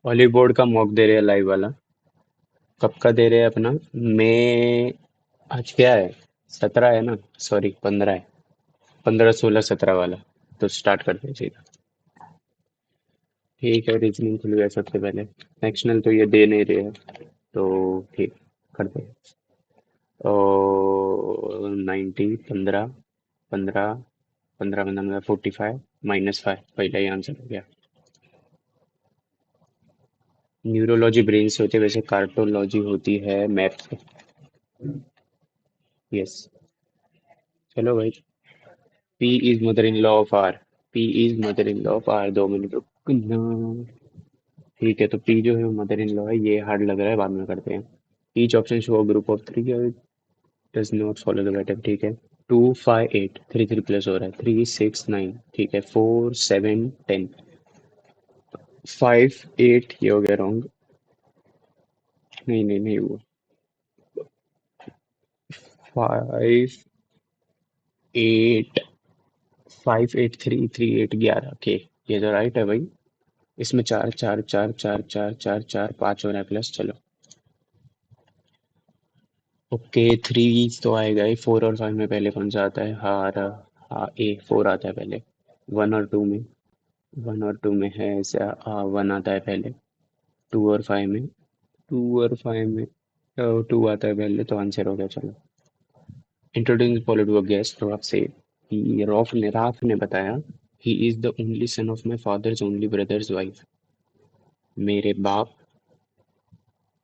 Olive board का mock दे रहे हैं लाइव वाला। कब का दे रहे हैं अपना? मई। आज क्या है? 17 है ना? सॉरी 15 है। 15, 16, 17 वाला। तो स्टार्ट करते हैं सीधा। ठीक है, रीजनिंग खुल गया सबसे पहले। नेशनल तो ये दे नहीं रहे हैं। तो ठीक, करते हैं। और 90, 15, 15, 15, 15, 45, -5, पहला ही आंसर हो गया। न्यूरोलॉजी ब्रेन से होती है, वैसे कार्टोलॉजी होती है मैथ। यस। चलो भाई। P is mother in law of R. P is mother in law of R, 2 minute रुकना। ठीक है, तो पी जो है मदर इन लॉ है, ये हार्ड लग रहा है, बाद में करते हैं। Each option show group of three, does not follow the pattern. ठीक है। 2, 5, 8, 3, 3 प्लस हो रहा है, 3, 6, 9। ठीक है, 4, 7, 10। 5, 8 ये हो गया रॉन्ग। नहीं नहीं नहीं हुआ। 5, 8, 5, 8, 3, 3, 8, 11 के। ये तो राइट है भाई। इसमें चार चार चार चार चार चार चार पाँच हो रहा है प्लस, चलो। ओके, थ्री तो आएगा ही। 4 और 5 में पहले कौन सा आता है? हार। हाँ, ए 4 आता है पहले। 1 और 2 में। 1 और 2 में है ऐसा, 1 आता है पहले। 2 और 5 में। 2 और 5 में 2 आता है पहले, तो आंसर हो गया, चलो। Introduce followed to a guest, Rauf से। राफ ने बताया, he is the only son of my father's only brother's wife. मेरे बाप,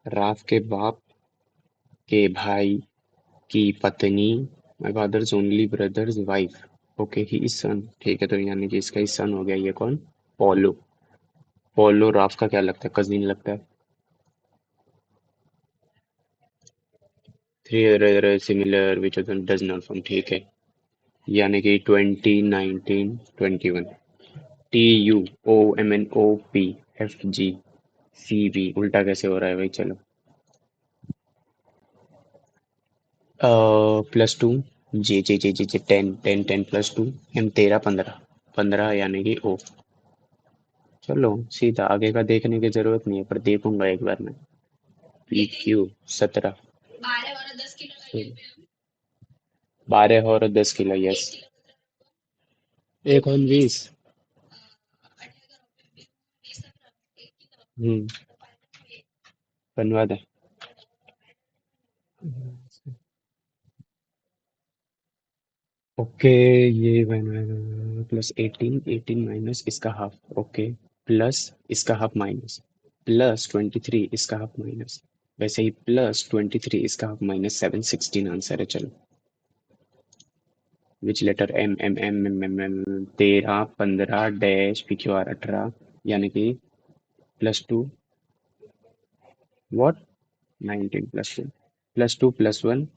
राफ के बाप के भाई की पत्नी, my father's only brother's wife. Okay, he is son. ठीक है, तो यानी कि इसका ही सन हो गया। ये कौन? पोलो। पोलो राफ का क्या लगता है? कजिन लगता है। Three similar which does not form. ठीक है, यानी कि 20, 19, 21। TUOMNOPFGCB उल्टा कैसे हो रहा है भाई? चलो। +2। जे 10 +2। एम 13, 15। 15 यानी कि ओ। चलो, सीधा आगे का देखने की जरूरत नहीं है, पर देखूंगा एक बार मैं। PQ 17। 12 और 10 किलो, यस। एक और 20। हम्म। बनवा दे। ओके, ये बनवा। +18, 18 माइनस इसका हाफ। ओके। प्लस इसका हाफ माइनस। +23 इसका हाफ माइनस। वैसे ही +23 इसका हाफ -7, 16 आंसर है, चलो। विच लेटर? एम। 13, 15 डैश PQR 18, यानी कि +2। व्हाट? 19 +2, +2 +1,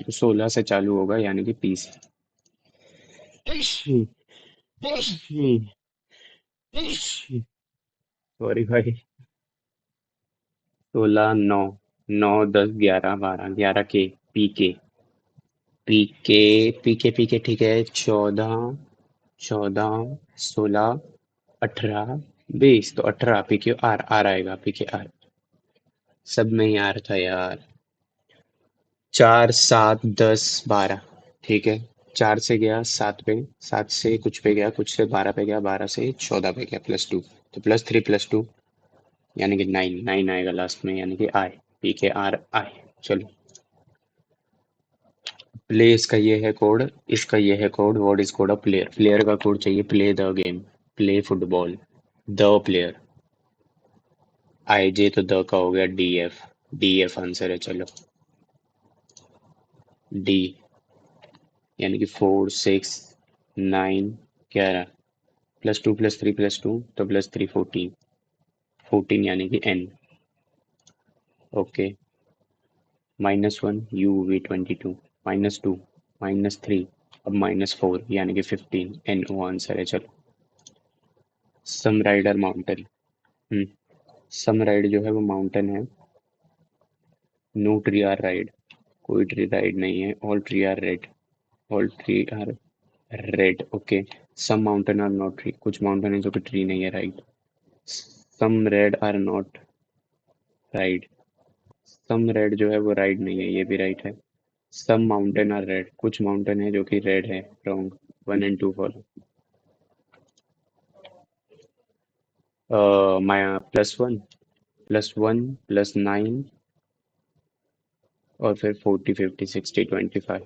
तो 16 से चालू होगा, यानी कि 30। सॉरी भाई। 16, 9, 9, 10, 11, 12, 11 के। पी के ठीक है। 14, 14, 16, 18, 20, तो 18 PQR आएगा, PQR। सब में ही आर था यार। 4, 7, 10, 12। ठीक है। 4 से गया 7 पे, 7 से कुछ पे गया, कुछ से 12 पे गया, 12 से 14 पे गया, +2। तो +3 +2, यानी कि 9, 9 आएगा लास्ट में, यानी कि आई। PKRI। चलो। प्ले इसका ये है कोड। इसका ये है code. What is code of player? Player का कोड चाहिए। Play the game. Play football. The player. IJ तो द का हो गया। DF। DF आंसर है, चलो। डी, यानी कि 4, 6, 9, 11। +2 +3 +2, तो +3 14। 14 यानी कि N। ओके। -1 UV22। -2, -3, अब -4 यानी कि 15। NO आंसर है, चलो। Some rider mountain. Hmm. Some ride जो है वो माउंटेन है। No tree are ride. कोई ट्री राइड नहीं है। All tree are red. All tree are red. Okay. Some mountain are not tree, कुछ माउंटेन है जो कि ट्री नहीं है, right. Some red are not ride. Some red जो है वो राइड नहीं है, ये भी राइट है। सम माउंटेन आर रेड, कुछ माउंटेन है जो कि रेड है, रॉन्ग। 1 and 2 follow. माया +1, +1 +9 और फिर 40 50 60 25।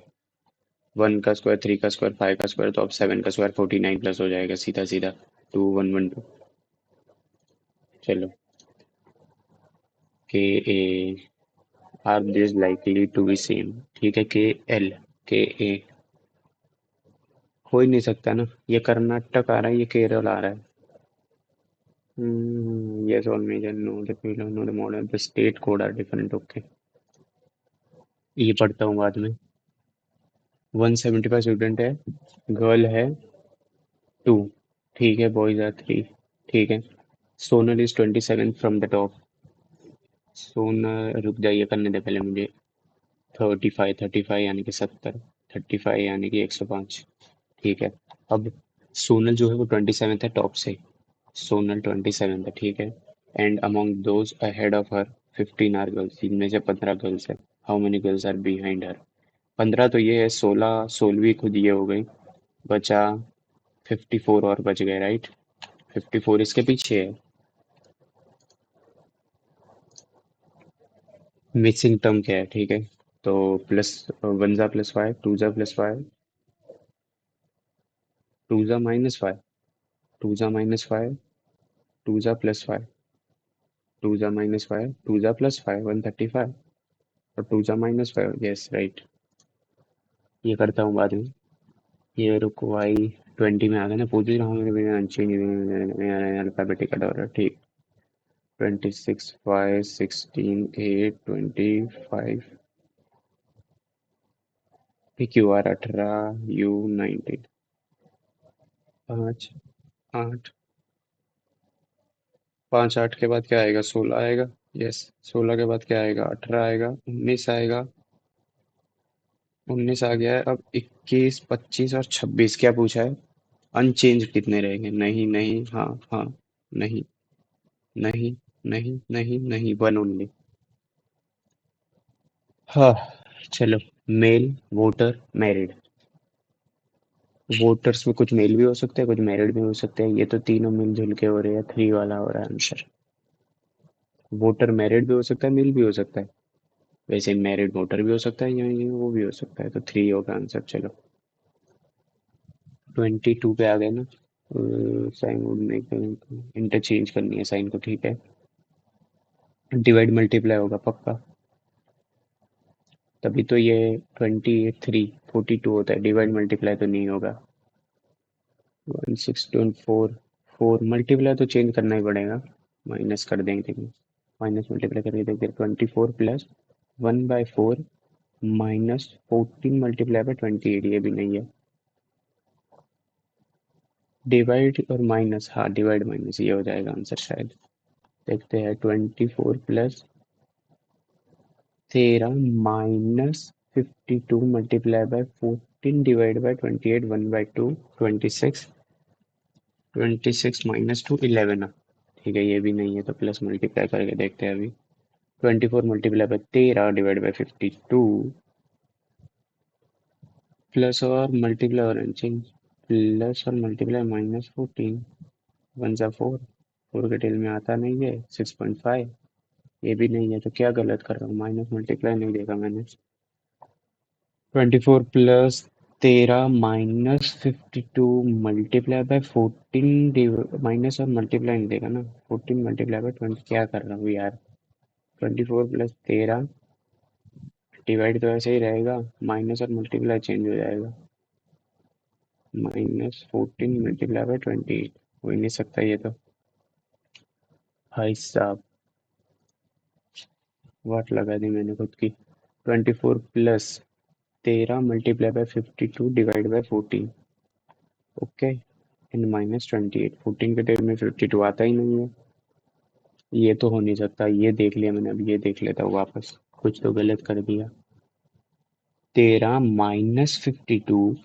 1 का स्क्वायर, 3 का स्क्वायर, 5 का स्क्वायर, तो अब 7 का स्क्वायर 49 प्लस हो जाएगा सीधा सीधा। 2 1 1 2। चलो। के ए are this likely to be same. ठीक है, के एल, के ए हो ही नहीं सकता ना, ये कर्नाटक आ रहा है, ये केरल आ रहा है। Yes all major no the pillar no the model the state code are different. Okay, ये पढ़ता हूँ बाद में। 175 स्टूडेंट है, गर्ल है 2। ठीक है, बॉयज आर 3। ठीक है। Sonal is 27 from the top. Sonal, रुक जाइए, करने दे पहले मुझे। 35 यानी कि 70। 35 यानी कि 105। ठीक है। अब सोनल जो है वो 27 है टॉप से। सोनल 27 है, ठीक है। And among those ahead of her 15 are girls, इनमें से 15 गर्ल्स है। How many girls are behind her? 15 तो ये है, 16 16वीं खुद ये हो गई। बचा 54 और बच गए, राइट। 54 इसके पीछे है। मिसिंग टर्म क्या है? ठीक है, तो प्लस 1 + 5, 2 + 5, 2 - 5, 2 - 5, 2 + 5, 2 - 5, 2 + 5 135, और 2 - 5, यस राइट। ये करता हूँ बाद में। ये रुको भाई, 20 में आ गया ना, पूछ ही रहा हूँ मेरे अल्फाबेटिकल ऑर्डर, ठीक। 26 5 16 8 25, PQR 18, U 19। 5 8, 5 8 के बाद क्या आएगा? 16 आएगा। यस। 16 के बाद क्या आएगा? 18 आएगा, 19 आएगा। 19 आ गया है, अब 21 25 और 26 क्या पूछा है? अनचेंज कितने रहेंगे? नहीं नहीं, हाँ हाँ। नहीं नहीं नहीं नहीं नहीं, 1 ओनली। हाँ। चलो। Mail voter married. वोटर्स में कुछ मेल भी हो सकते हैं, कुछ मैरिड भी हो सकते हैं, ये तो तीनों मिलजुल के हो रहे हैं, 3 वाला हो रहा है आंसर। वोटर मैरिड भी हो सकता है, मेल भी हो सकता है। वैसे मैरिड वोटर भी हो सकता है, या वो भी हो सकता है, तो 3 होगा आंसर। चलो। 22 पे आ गए ना। साइन वुड मेक, इंटरचेंज करनी है साइन को, ठीक है। डिवाइड मल्टीप्लाई होगा पक्का। तभी तो ये 28 3 42 होता है, डिवाइड मल्टीप्लाई तो नहीं होगा। 1 6 4, 4 मल्टीप्लाई तो चेंज करना ही पड़ेगा। माइनस कर देंगे, देखिए। माइनस मल्टीप्लाई करके देखिए, 24 प्लस 1/4 माइनस 14 मल्टीप्लाई बाय 28, ये भी नहीं है। डिवाइड और माइनस, हाँ डिवाइड माइनस ये हो जाएगा आंसर शायद। देखते हैं। 24 + 13 -52 मल्टीप्लाई बाय 14 डिवाइड बाय 28, 1/2, 26। 26 - 2 11। ठीक है, ये भी नहीं है, तो प्लस मल्टीप्लाई करके देखते हैं अभी। 24 multiply by 13 divide by 52, plus और मल्टीप्लाई और अनचेंज, प्लस और मल्टीप्लाई -14। 1 × 4, 4 के टेल में आता नहीं है। 6.5, ये भी नहीं है, तो क्या गलत कर रहा हूँ? माइनस मल्टीप्लाई नहीं देखा मैंने। 24 + 13 -52 मल्टीप्लाई बाय 14, माइनस और मल्टीप्लाई नहीं देगा ना। 14 मल्टीप्लाई बाय 20, क्या कर रहा हूँ यार। 24 + 13 डिवाइड तो ऐसे ही रहेगा, माइनस और मल्टीप्लाई चेंज हो जाएगा। -14 मल्टीप्लाई बाय 28, हो ही नहीं सकता ये तो। भाई साहब, वाट लगा दी मैंने खुद की। 24 + 13 multiply by 52 divide by 14। Okay. And -28, 14 के टेबल में 52 आता ही नहीं है। ये तो हो नहीं सकता, ये देख लिया मैंने, अब ये देख लेता हूँ वापस। कुछ तो गलत कर दिया। 13 - 52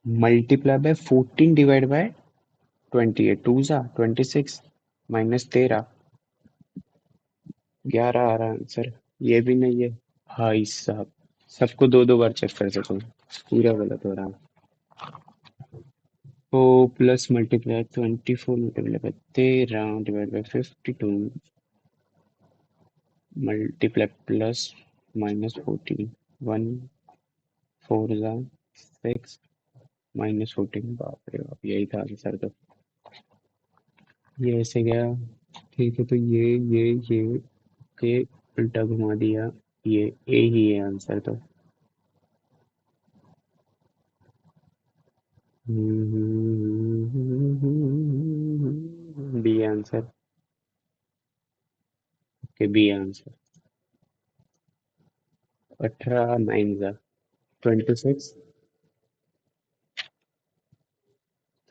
मल्टीप्लाई बाय 14 डिवाइड बाय 28, 2 सा 26 -13। 11 आ रहा आंसर। ये भी नहीं है। भाई साहब, सबको दो दो बार चेक कर सकूं। पूरा गलत हो रहा है। O plus multiply 24 multiply by 13 divide by 52 multiply plus minus 14 one four जा 6 माइनस 14। बाप रे बाप, यही था आंसर तो। ये ऐसे गया। ठीक है, तो ये उल्टा घुमा दिया। ये ए ही है आंसर तो। B answer. के बी आंसर। 18 9 जा 26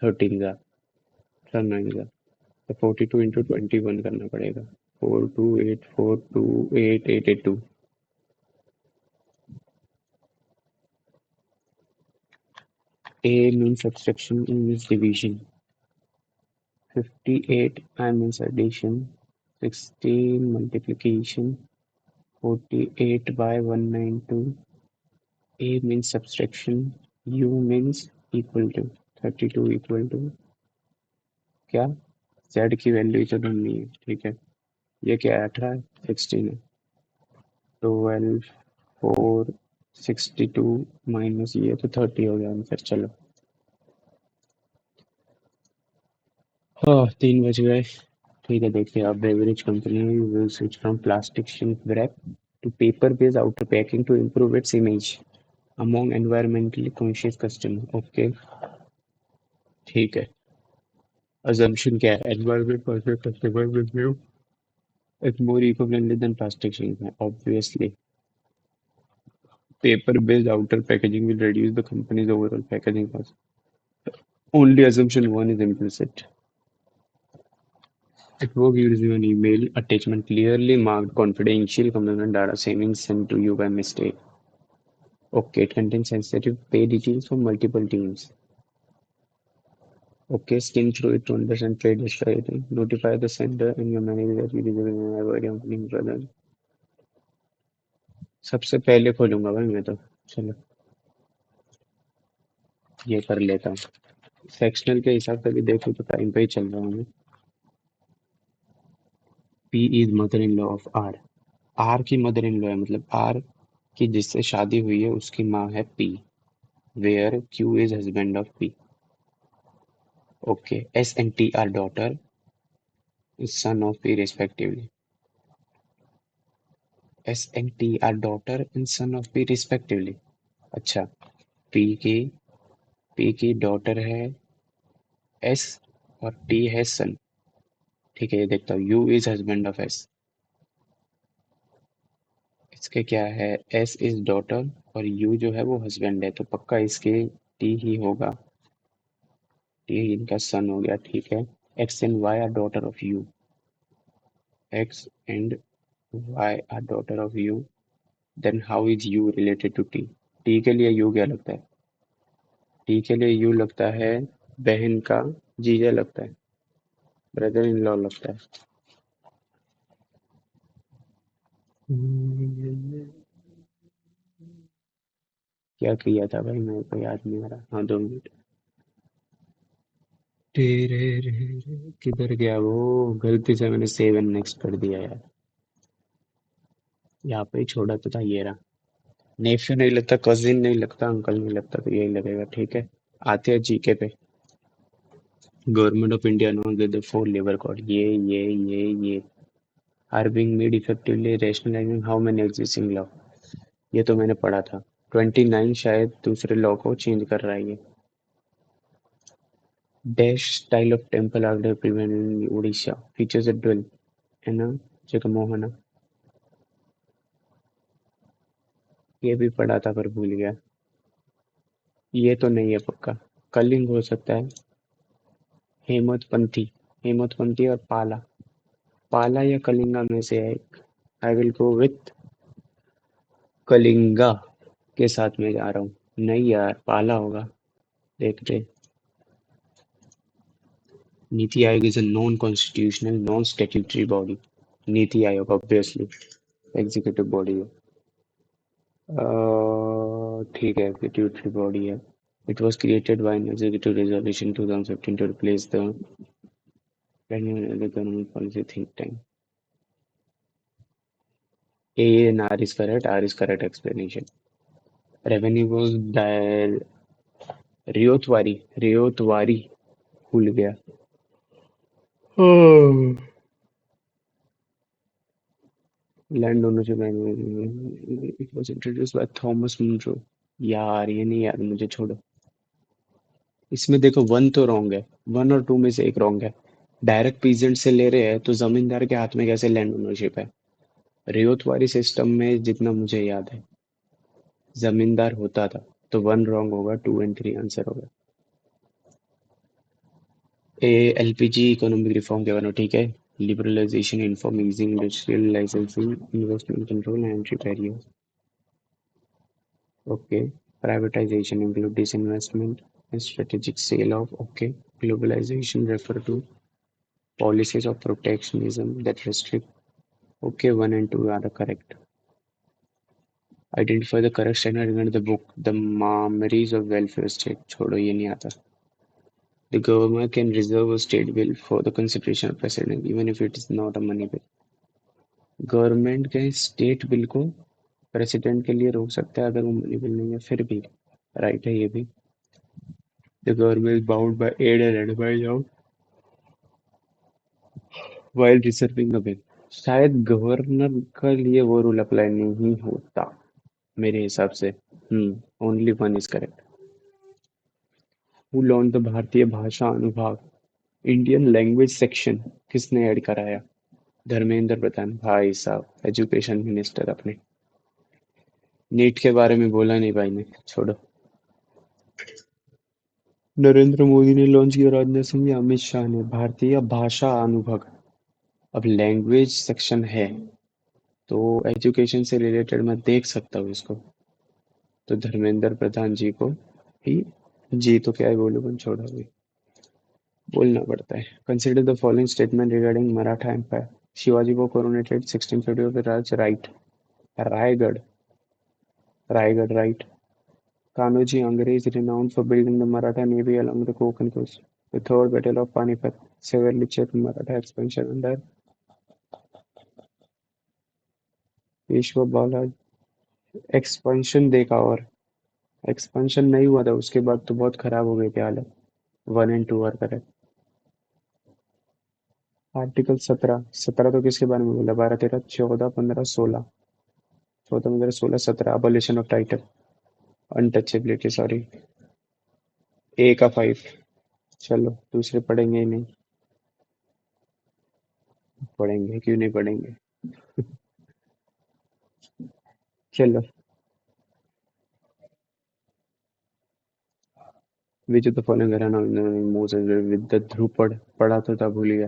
13 जा 18 9 जा तो 42 इंटू 21 करना पड़ेगा। 42842888 A means subtraction, E means division. 58 I means addition. 16 multiplication. 48 by 192. A means subtraction. U means equal to 32 equal to क्या? Z की वैल्यू तो ढूंढनी है, ठीक है। ये क्या है? 18 है, 16 है। 12 4 62 माइनस ये तो 30 हो गया आंसर। चलो, हाँ 3 बज गए। ठीक है, देखिए अब beverage company will switch from plastic shrink wrap to paper-based outer packing to improve its image among environmentally conscious customer. Okay, ठीक है। assumption क्या है? environment conscious customer will view it more eco-friendly than plastic shrink है obviously. Paper-based outer packaging will reduce the company's overall packaging cost. Only assumption one is implicit. It will give you an email attachment clearly marked confidential component data savings sent to you by mistake. Okay, it contains sensitive pay details for multiple teams. Okay, skim through it to understand trade history. Notify the sender and your manager that you receive an avoid opening brother. सबसे पहले खोलूंगा भाई मैं तो। चलो, ये कर लेता हूँ। सेक्शनल के हिसाब से भी देखो तो टाइम पे ही चल रहा हूँ मैं। P is mother in law of R. R की मदर इन लॉ है, मतलब आर की जिससे शादी हुई है उसकी माँ है P. Where Q is husband of P. Okay, S and T are daughter son of P respectively. S and T are daughter and son of P respectively. अच्छा, P की P की डॉटर है S और T है सन। ठीक है, ये देखता हूँ। U is husband of S। इसके क्या है? S इज डॉटर और U जो है वो हस्बैंड है, तो पक्का इसके T ही होगा। T इनका सन हो गया, ठीक है। X and Y are daughter of U. X and Y are daughter of U. Then how is U related to T? T के लिए U क्या लगता है? टी के लिए यू लगता है बहन का जीजा लगता है, ब्रदर इन लॉ लगता है। क्या किया था भाई, मेरे को याद नहीं आ रहा। हाँ, 2 मिनट। तेरे रे रे, किधर गया वो? गलती से मैंने सेव एंड नेक्स्ट कर दिया यार। यहाँ पे ही छोड़ा तो था, ये रहा। नेफ्यू नहीं लगता, कजिन नहीं लगता, अंकल नहीं लगता, तो यही लगेगा। ठीक है, आते हैं जीके पे। Government of India known the four labour code. ये are being made effectively rationalising how many existing law. ये तो मैंने पढ़ा था। 29 शायद दूसरे लॉ को चेंज कर रहा है ये। Dash style of temple art prevent in Orissa features a dwell है ना, जगमोहना। ये भी पढ़ा था पर भूल गया। ये तो नहीं है पक्का। कलिंग हो सकता है। हेमतपंथी। हेमतपंथी और पाला। पाला या कलिंगा में से है एक। I will go with Kalinga के साथ में जा रहा हूँ। नहीं यार, पाला होगा। देखते। NITI Aayog is a non-constitutional, non-statutory body. NITI Aayog obviously executive body है। ठीक है, एग्जीक्यूटिव बॉडी है। It was created by an executive resolution 2015 to replace the government policy think tank. A and R is correct. R is correct explanation. Revenue was Ryotwari Ryotwari भूल गया। Land ownership it was introduced by Thomas Munro. यार ये नहीं याद, मुझे छोड़ो। इसमें देखो वन तो रॉन्ग है, वन और टू में से एक रॉन्ग है। डायरेक्ट पीजेंट से ले रहे हैं तो जमींदार के हाथ में कैसे लैंड ओनरशिप है? रियोतवारी सिस्टम में जितना मुझे याद है जमींदार होता था। तो वन रॉन्ग होगा, टू एंड थ्री आंसर होगा। ए एलपीजी इकोनॉमिक रिफॉर्म के बारे में ठीक है। Liberalisation inform easing industrial licensing investment control and entry barrier. Okay. Privatisation include disinvestment and strategic sale of, okay. Globalization refer to policies of protectionism that restrict, okay. One and two are the correct. Identify the correct statement regarding the book The Memories of Welfare State। छोड़ो ये नहीं आता। The government can reserve a state bill for the consideration of president even if it is not a money bill। Government के state bill को president के लिए रोक सकता है अगर वो मनी बिल नहीं है, फिर भी राइट है ये भी। The government is bound by add and advice of while reserving a bill। शायद गवर्नर के लिए वो रूल अप्लाई नहीं होता मेरे हिसाब से। Only one is correct. Who launch the भारतीय भाषा अनुभाग इंडियन लैंग्वेज सेक्शन? किसने ऐड कराया? धर्मेंद्र प्रधान भाई साहब, एजुकेशन मिनिस्टर अपने। नीट के बारे में बोला नहीं भाई ने, छोड़ो। नरेंद्र मोदी ने लॉन्च किया, राजनाथ सिंह या अमित शाह ने? भारतीय भाषा अनुभाग। अब लैंग्वेज सेक्शन है तो एजुकेशन से रिलेटेड मैं देख सकता हूँ इसको। तो धर्मेंद्र प्रधान जी को ही जी तो क्या ही बोलूं, पर छोड़ो अभी, बोलना पड़ता है। Consider the following statement regarding Maratha empire. Shivaji को कोरोनेटेड 1650 पे राज right. Raigad. Raigad right. Kanhoji Angre renowned for building the Maratha navy along the Konkan coast। The third battle of Panipat severely checked Maratha expansion under Peshwa Bala. Expansion देखा और एक्सपेंशन नहीं हुआ था उसके बाद तो बहुत खराब हो गई थी हालत। One and two are correct. Article 17। 17 तो किसके बारे में बोला? 12 13 14 15 16। 14 15 16 17 abolition of title untouchability, sorry. A का 5। चलो दूसरे पढ़ेंगे ही नहीं। पढ़ेंगे क्यों नहीं पढ़ेंगे। चलो। विच तो फॉलोइंग घराना विद द ध्रुपद। पढ़ा तो था, भूल गया।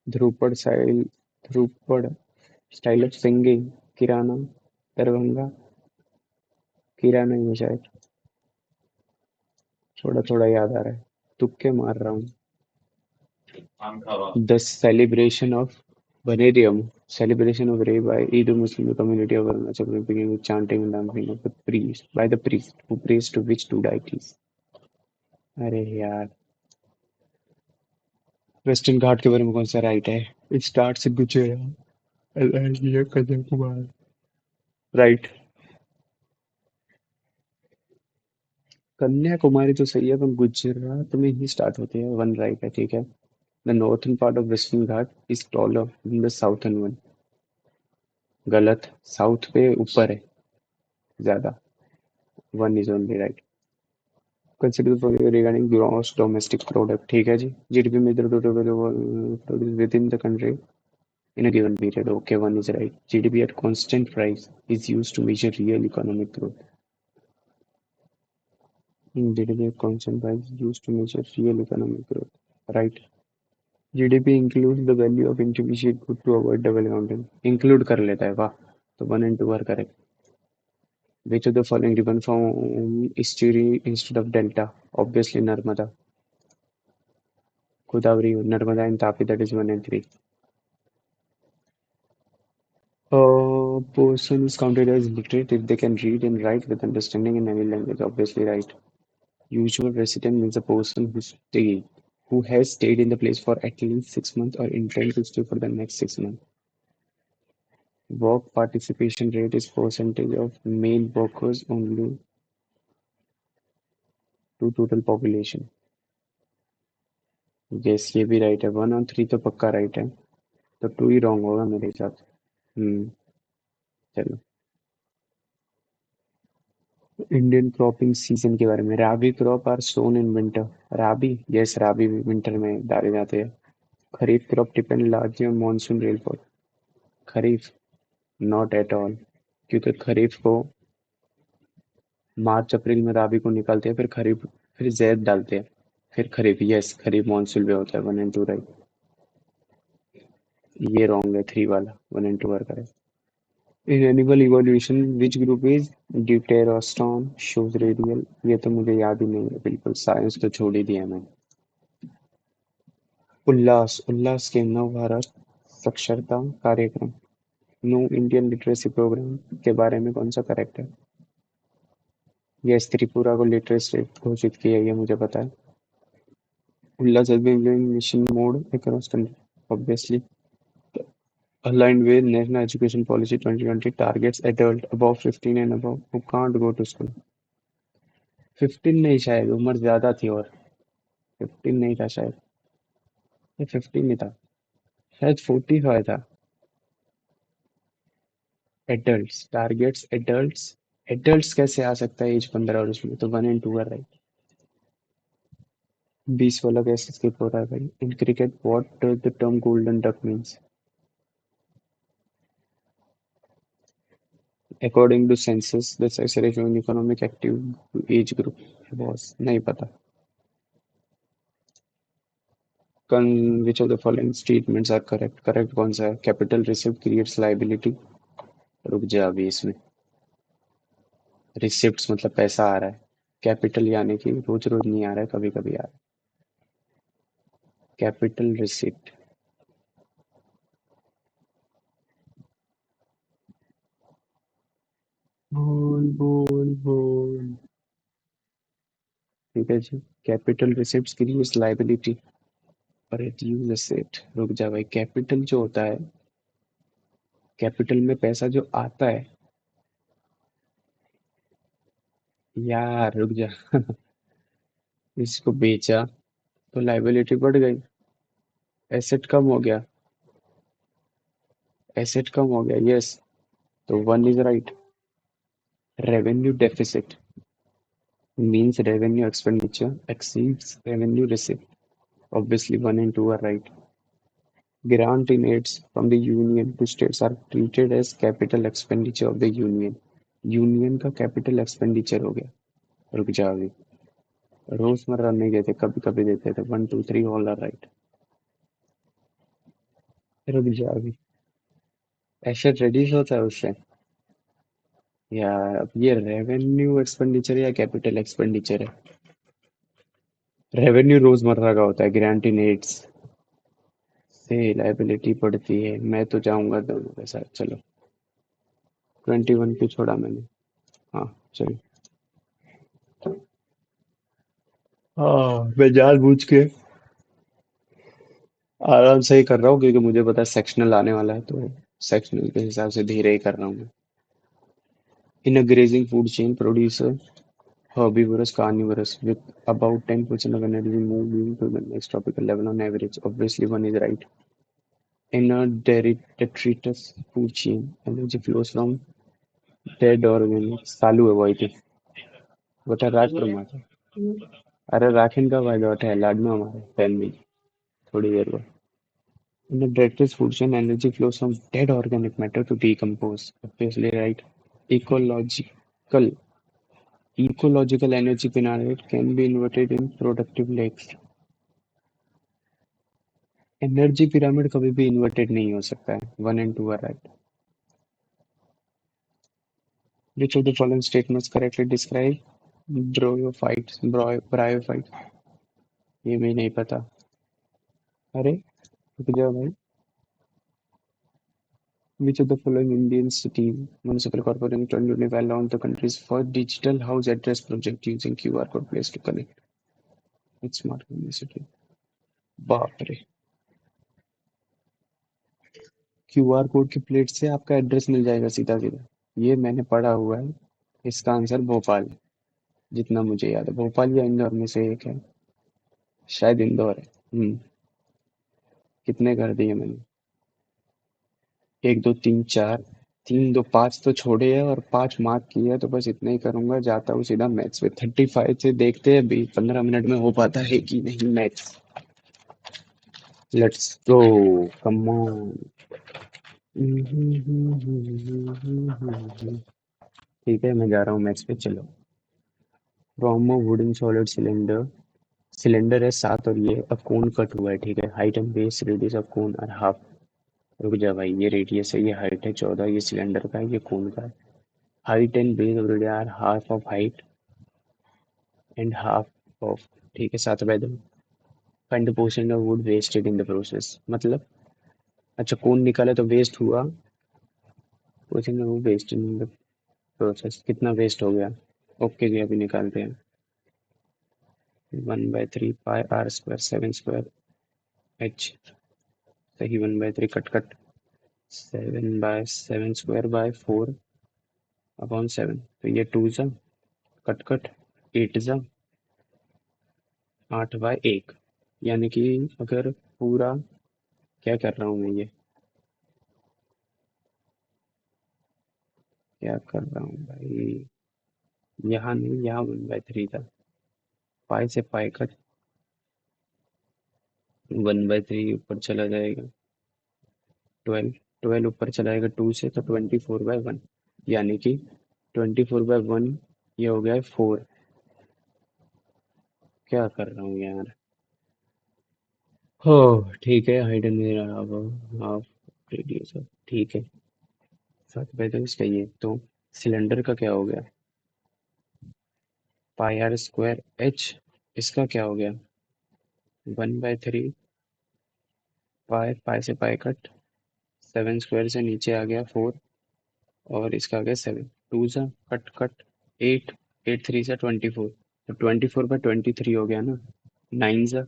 Dhrupad style. Dhrupad style of singing. Kirana. Darbhanga. Kirana ही है शायद। थोड़ा थोड़ा याद आ रहा है, तुक्के मार रहा हूँ। The celebration of Vanadium, celebration of Ray by Hindu Muslim community of Arunachal began with chanting and dancing of the priest by the priest who prays to which two deities? अरे यार, वेस्टर्न घाट के बारे में कौन सा right है? It starts in Gujarat and ends near Kanyakumari। Right. Kanyakumari तो सही है पर गुजरात में ही स्टार्ट होते हैं, वन राइट है, ठीक है। The northern part of Western Ghat is taller than the southern one। गलत, साउथ पे ऊपर है ज्यादा। One is only right. Consider for regarding gross domestic product, ठीक है जी। जीडीपी में produce with in the country in a given period, okay, one is right। GDP at constant price is used to measure real economic growth। GDP at constant price is used to measure real economic growth, right। GDP includes the value of intermediate good to avoid double counting। include कर लेता है, वाह। तो one and two are correct. Which of the following river form estuary instead of delta? Obviously Narmada। Godavari, Narmada and Tapi, that is 1 and 3। A person is counted as literate if they can read and write with understanding in any language. Obviously, right. Usual resident means a person who has stayed in the place for at least 6 months or intend to stay for the next 6 months. Work participation rate is percentage of male workers only to total population. Yes, ये भी right है। 1 और 3 तो पक्का right है। तो 2 ही wrong होगा मेरे हिसाब से। चलो। इंडियन क्रॉपिंग सीजन के बारे में। Rabi crop are sown in winter. Rabi, yes, rabi winter में डाले जाते हैं। Kharif crop depend largely on monsoon rainfall. Kharif, not at all. क्योंकि खरीफ को मार्च अप्रैल में राबी को निकालते हैं, फिर खरीफ, फिर जैद डालते हैं, फिर खरीफ। यस, खरीफ मानसून में होता है। 1 and 2 राइट। ये रॉन्ग है, 3 वाला। 1 and 2 are correct. In animal evolution which group is deuterostome shows radial. ये तो मुझे याद ही नहीं है बिल्कुल, साइंस तो छोड़ ही दिया मैंने। उल्लास, उल्लास के नव भारत साक्षरता कार्यक्रम, न्यू इंडियन लिटरेसी प्रोग्राम के बारे में कौन सा करेक्ट है? यस, त्रिपुरा को लिटरेट स्टेट घोषित किया, ये मुझे पता है। उल्लास has been implementing mission mode across country, obviously aligned with National Education Policy 2020 targets adult above 15 and above who can't go to school। 15 नहीं, शायद उम्र ज्यादा थी। और 15 नहीं था शायद। ये 15 नहीं था, शायद 45 था। Adults targets, adults. एडल्ट्स कैसे आ सकता है एज 15 और उसमें? तो 1 and 2 है राइट। 20 वाला कैसे स्किप हो रहा है भाई? In cricket what does the term golden duck means? According to census the sex ratio in economic active age group. Boss नहीं पता। Which of the following statements are correct? Correct कौन सा है? Capital receipt creates liability. रुक जा अभी इसमें। Receipts मतलब पैसा आ रहा है। कैपिटल यानी कि रोज रोज नहीं आ रहा है, कभी कभी आ रहा है। Capital receipt. बोल बोल बोल। ठीक है जी। कैपिटल रिसिप्ट्स क्रिएट्स लायबिलिटी और रिड्यूस एसेट। रुक जा भाई, कैपिटल जो होता है, कैपिटल में पैसा जो आता है। यार रुक जा। इसको बेचा तो लायबिलिटी बढ़ गई, एसेट कम हो गया। एसेट कम हो गया, यस। तो 1 is right. Revenue deficit means revenue expenditure exceeds revenue receipt. Obviously, 1 and 2 are right. Grant in aids from the union to states are treated as capital expenditure of the union। Union का capital expenditure हो गया। रुक जा अभी। रोजमर्रा नहीं देते, कभी कभी देते थे। 1 2 3 ऑल आर राइट। रुक जा अभी। एसेट रेड्यूस होता है उससे। यार अब ये रेवेन्यू एक्सपेंडिचर या कैपिटल एक्सपेंडिचर है? रेवेन्यू रोजमर्रा का होता है, ग्रांट इन एड्स से लायबिलिटी पड़ती है। मैं तो जाऊंगा दोनों के साथ, चलो। 21 पे छोड़ा मैंने। हाँ, चलो। हाँ, मैं जानबूझ के आराम से ही कर रहा हूँ क्योंकि मुझे पता है सेक्शनल आने वाला है, तो सेक्शनल के हिसाब से धीरे ही कर रहा हूँ मैं। इन अ grazing food chain producer herbivorous carnivorous with about 10% of energy moving to the next tropical level on average। Obviously, 1 is right। In a detritus food chain, energy flows from dead organisms। चालू है वो आई थी। बता राख प्रमाता। अरे राखिन का फायदा उठा है लाड में हमारे फैन में। थोड़ी देर बाद। In the detritus food chain, energy flows from dead organic matter to decompose। Obviously, right। Ecological ecological energy pyramid can be inverted in productive lakes। Energy pyramid कभी भी इन्वर्टेड नहीं हो सकता है। 1 and 2 are right. Which of the following statements correctly describe bryophyte? ये भी नहीं पता। अरे रुक जाओ भाई। Which of the following Indian cities municipal corporation 2025 launched the country's first digital house address project using QR code place to connect with smart city? बाप रे, क्यूआर कोड की प्लेट से आपका एड्रेस मिल जाएगा सीधा सीधा। ये मैंने पढ़ा हुआ है। इसका आंसर भोपाल, जितना मुझे याद है भोपाल या इंदौर में से एक है। शायद इंदौर है। कितने कर दिए मैंने? एक दो तीन चार, तीन दो पाँच तो छोड़े हैं और पांच मार्क किए हैं, तो बस इतना ही करूंगा। जाता हूँ सीधा मैथ्स पे। 35 से देखते हैं अभी 15 मिनट में हो पाता है कि नहीं maths. Let's go, come on. ठीक है, मैं जा रहा हूँ मैथ्स पे, चलो। From a wooden solid cylinder, cylinder है 7 और ये अब कोन कट हुआ है, ठीक है। Height and base radius of cone are half. रुक जा भाई, ये रेडियस है, ये हाइट है 14, ये सिलेंडर का है, ये कोन का है। Height and base of radius are half of height and half of, ठीक है, 7/2। Find the percent of wood wasted in the process, मतलब अच्छा कोन निकाला तो वेस्ट हुआ, percent of wood wasted in the process कितना वेस्ट हो गया। ओके जी, अभी निकालते हैं। 1/3 पाई r² 7 स्क्वायर h, सही। 1/3 कट कट, 7/7 स्क्वायर बाय 4/7, तो ये 2 जा कट कट, 8 जा 8/1, यानी कि अगर पूरा, क्या कर रहा हूँ मैं ये, क्या कर रहा हूँ भाई, यहाँ नहीं, यहाँ 1/3 था। पाई से पाई कट, 1/3 ऊपर चला जाएगा, 12, 12 ऊपर चला जाएगा 2 से, तो 24/1, यानी कि 24/1, ये हो गया है 4। क्या कर रहा हूँ यार। हो, ठीक है, हाइडन मेरा हाफ रेडियस है, ठीक है। 7/2 इसका ये तो, सिलेंडर का क्या हो गया, πr² h, इसका क्या हो गया, 1/3 पाई, पाई से पाई कट, 7 स्क्वायर से नीचे आ गया 4, और इसका आ गया 7, 2 सा कट कट, 8, 8 3 सा 24, तो 24/23 हो गया ना। 9 सा,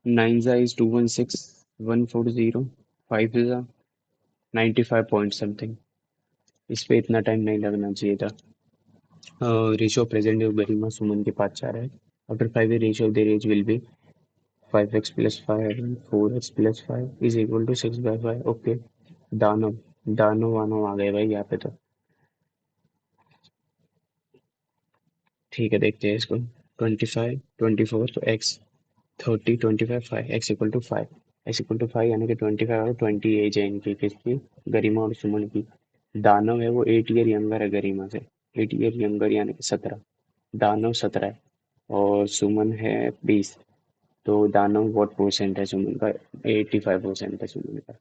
9 सा इज 216, 140, 5 सा 95 पॉइंट समथिंग। इस पे इतना टाइम नहीं लगना चाहिए था। रेशियो प्रेजेंट गरिमा सुमन के पास जा रहा है। After 5 ratio of their age will be 5x plus 5 and 4x plus 5 is equal to 6/5। Okay, दानव, दानव वानव आ गए भाई यहाँ पे तो। ठीक है, देखते हैं इसको। 25 24 तो x, 30 25 5, x equal to 5, x equal to 5, यानी कि 25 और 20 एज है इनकी, किसकी, गरिमा और सुमन की। दानव है वो 8 ईयर यंगर है गरिमा से, 8 ईयर यंगर यानी कि 17। दानव 17 है और सुमन है 20। तो दानव व्हाट परसेंट है सुमन का, 85% है सुमन का।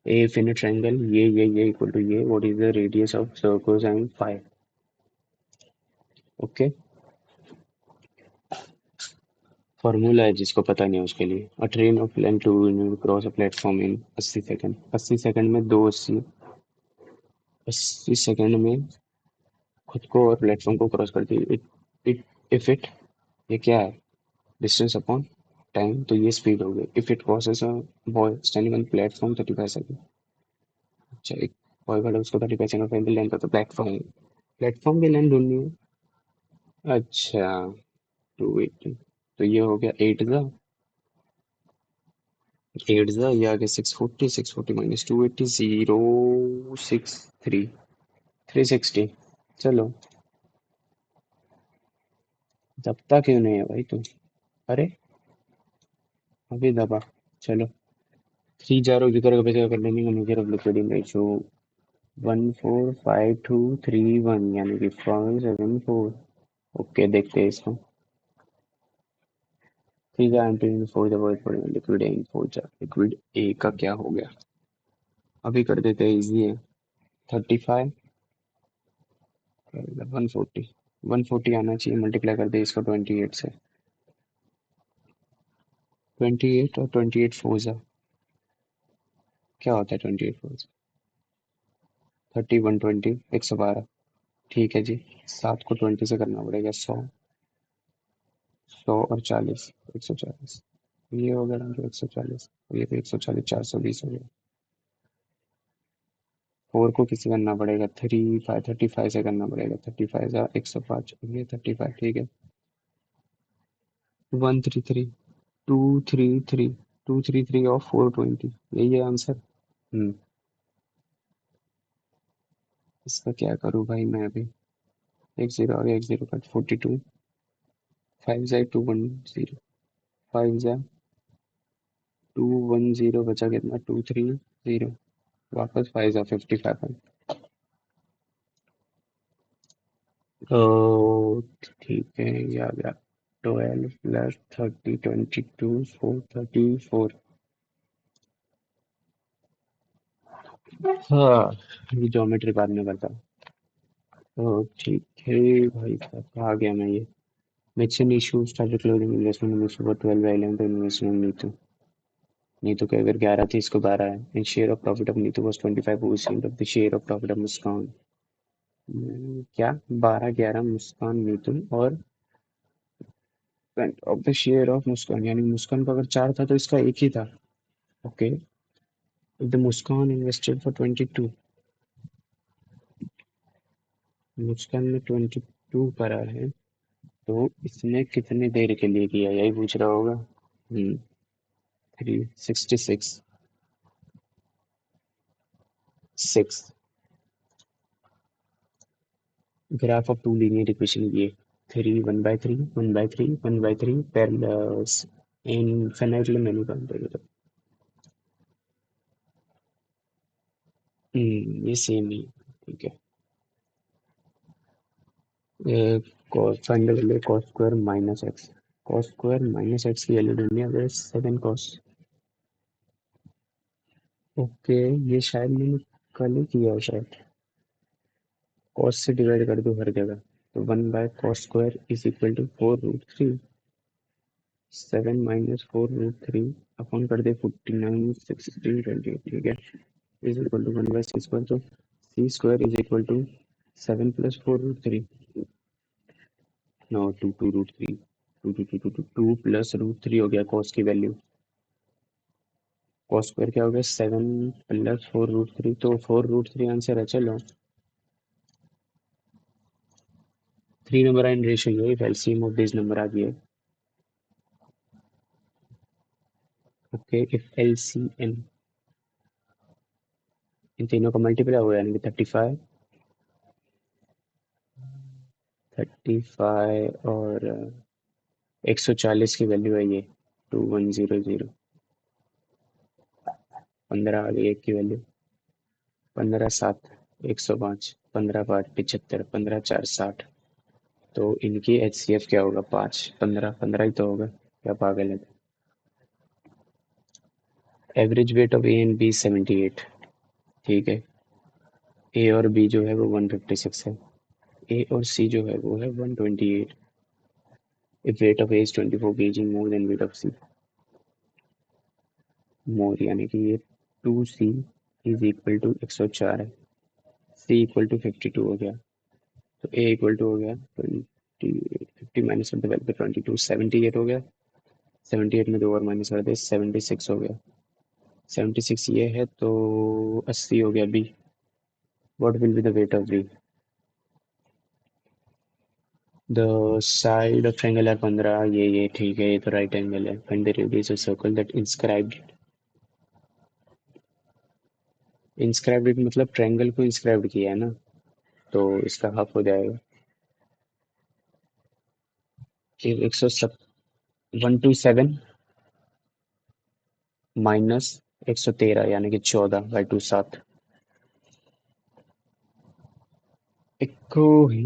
A infinite triangle, ये इक्वल टू ये, what is the radius of circle and 5। Okay, formula है जिसको पता नहीं है उसके लिए। A train of length to cross a platform in 80 second, 80 second में दो 80 सेकंड में खुद को और प्लेटफॉर्म को क्रॉस करती है। इट इट इफ इट, ये क्या है, डिस्टेंस अपॉन टाइम, तो ये स्पीड हो गई। If it crosses a boy standing on platform 35 second, अच्छा एक बॉय खड़ा है, उसको 35 सेकंड लेंथ का, तो प्लेटफॉर्म, प्लेटफॉर्म की लेंथ ढूंढनी है। अच्छा, 280, तो ये हो गया 8 8 ये आ गया 640, 640 माइनस 280, 063, 360। चलो, दबता क्यों नहीं है भाई तुम, अरे अभी दबा। चलो, 3 जिक्र का पैसे कर लेंगे, मेजर ऑफ लिक्विडिंग रेशियो 145231, यानी कि 574। ओके, देखते हैं इसको। 3 4 लिक्विड ए, लिक्विड ए का क्या हो गया, अभी कर देते हैं, इजी है। 35, 140, 140 आना चाहिए, मल्टीप्लाई कर दे इसको 28 से। 28 और 28 फोर जा, क्या होता है 28 फोर? 30 120 112। ठीक है जी। 7 को 20 से करना पड़ेगा। 100, 100 और 40, 140। ये हो गया ना 140, ये भी 140, 420 हो गया। 4 को किसी करना पड़ेगा, 35 से करना पड़ेगा। 35 जा 105, ये 35 ठीक है। 133, 233, 233 और 420, यही है आंसर। हम्म। इसका क्या करूँ भाई मैं अभी। एक जीरो आ गया, एक जीरो का 42। 5 जा 210, 5 जा 210, बचा कितना 230। वापस 5 जा 55। तो ठीक है, ये आ गया। 12 प्लस 30, 22, 434। हाँ, ये ज्योमेट्री बाद में करता हूँ। तो ठीक है भाई साहब, आ गया मैं ये। Mitsubishi started closing investment in Mitsubishi for 12 island investment in Neetu. Neetu के अगर 11 थी, इसको 12 है। And share of profit of Neetu was 25% of the share of profit of मुस्कान। क्या 12 11 मुस्कान नीतू और ऑफ द शेयर ऑफ मुस्कान, यानी मुस्कान का अगर 4 था तो इसका एक ही था। Okay. The Muskan invested for 22। मुस्कान में 22 करा है, तो इसने कितने देर के लिए किया, यही पूछ रहा होगा। 366, 6। Graph of two linear equation ये। 3 1/3 1/3 1/3 पैरेलल्स इनफिनिटली मैनी काउंटेबल। ये सेम ही है, ठीक है। Find the value cos square minus x. cos square minus x की वैल्यू ढूंढनी है, 7 cos। ओके, ये शायद मैंने कल ही किया है शायद। cos से डिवाइड कर दो हर जगह, तो 1/cos square is equal to 4√3। 7 minus 4√3 upon कर दे 49 16 20, ठीक है। Is equal to 1/c square, तो c square is equal to 7 plus 4√3। No, 2 2√3, 2 plus √3 हो गया cos की वैल्यू। cos स्क्वायर क्या हो गया, 7 प्लस 4√3, तो 4√3 आंसर है। चलो, 3 number in ratio, if LCM of this number आ गया। ओके, if LCM इन तीनों का मल्टीप्लाई हुआ, यानी कि 35, 35 और 140 की वैल्यू है ये, 2100। 15 आ गई एक की वैल्यू। 15 7 105, 15 5 75, 15 4 60। तो इनकी HCF क्या होगा, 5 15 15 ही तो होगा, क्या पागल है। Average weight of A and B 78। ठीक है। ए और बी जो है वो 156 है। ए और सी जो है वो है 128। If weight of a is 24 kg more than weight of c. More यानी कि ये 2C इज इक्वल टू 104 है। सी इक्वल टू 52 हो गया। तो ए इक्वल टू हो गया 20, 50 माइनस कर दे 22, 78 हो गया। 78 में 2 और माइनस कर दे, 76 हो गया। 76 ये है, तो 80 हो गया B. What will be the weight of B. The side of triangle are 15, ये ठीक है, ये तो राइट एंगल है। Find the radius of circle that inscribed. Inscribed मतलब ट्रायंगल को इंस्क्राइब्ड किया है ना, तो इसका हाफ हो जाएगा। 127 माइनस 113, यानी कि 14/2 7। इको ही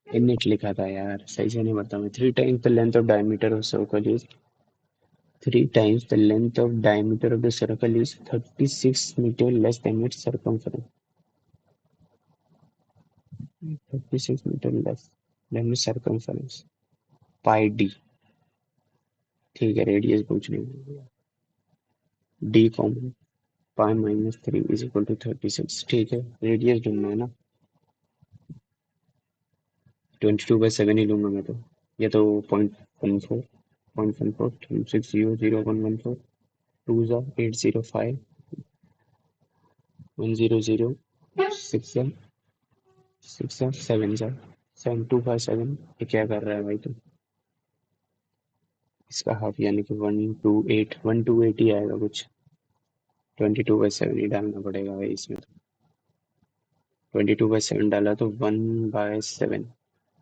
इनिट लिखा था यार, सही से नहीं बताऊँ मैं। 3 times the length of diameter of circle is 3 times the length of diameter of the circle is 36 meter less than its circumference। 36 meter less than its circumference। Pi d. ठीक है, रेडियस पूछ रही हूँ। D common. π-3 = 36। ठीक है, radius ढूंढना है ना। 22/7 ही लूंगा मैं तो। ये तो 0.14, 0.14, 600, 2 ज़ा 805, 100, 6 ज़ा 6 ज़ा 7 ज़ा 7257। ये क्या कर रहा है भाई तू? इसका हाफ यानी कि 128, 128 ही आएगा कुछ। 22/7 ही डालना पड़ेगा भाई इसमें तो। 22/7 डाला तो 1/7,